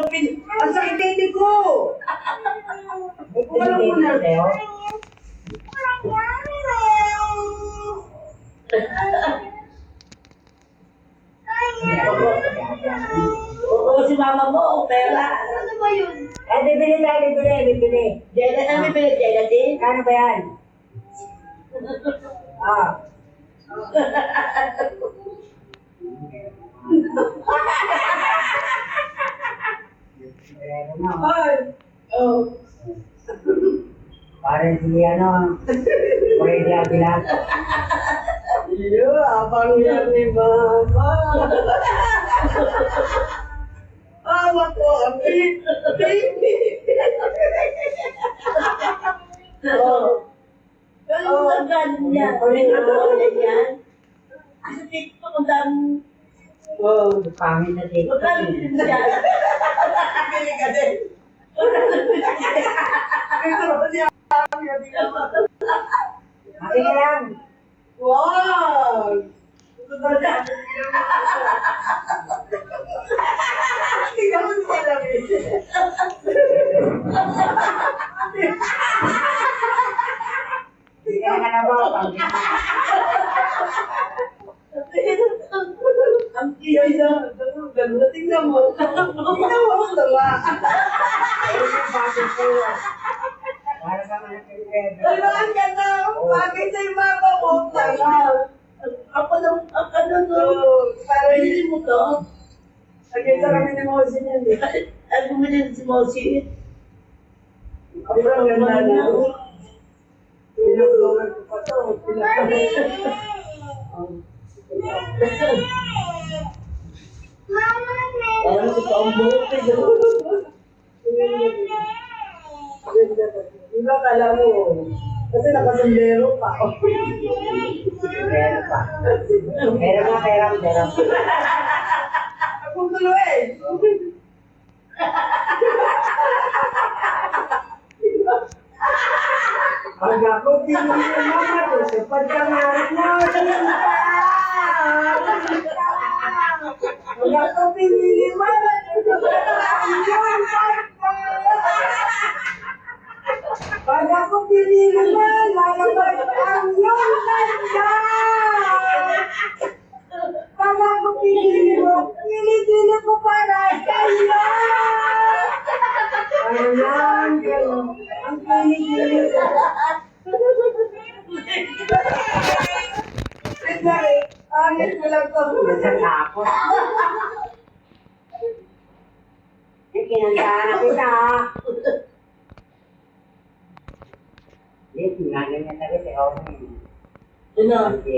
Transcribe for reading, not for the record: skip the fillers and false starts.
Ang sakit titi ko! Wala mo na. Oo, si mama mo, pera. Ano ba yun? Eh, bibili tayo, bibili. Ano bibili? Gelatin? Kano ba yan? Ah. Ay! Oh. Parang hindi pwede bilang. Iyo, abang yan ni mama. Awa ko, baby. Oh. Ang ganyan. Ang yan. Sa TikTok, ang dami. Oh, pangit na dito. Magkano din siya? Bili ka din. Akin na lang. Wow! Tingnan mo sa lamin. Kaya ka na ba? Ang kiyay na. Gano'n na tingnan mo. Tingnan mo ang tama. Para sa mga kaibigan. Tuluan ka na. Bagay sa'yo mama mo. Tama. Ako lang, ano to? Para hindi mo to. Lagay sa kami ni Mosin yan eh. Ay, bumili si Mosi. Ang ganda na. Pinag-vlogger ko pa to. Parang ito ang buhok eh. Di ba kala mo? Kasi nakasundero pa. Pera pa. Pera. Akong tuloy. Pag ako pinili mo ito, pagkangarit mo, pag ako pinili mo, pag ako pinili mo, lalabas ang iyong ganda. Pag ako pinili mo, pinili ko para sa'yo. Ayan, gano'n. Ang pinili ko. Angit mo lang to. Natakot. Kinantahan na kita. Hindi, tingnan niya talaga si Owen. Ano? Hindi,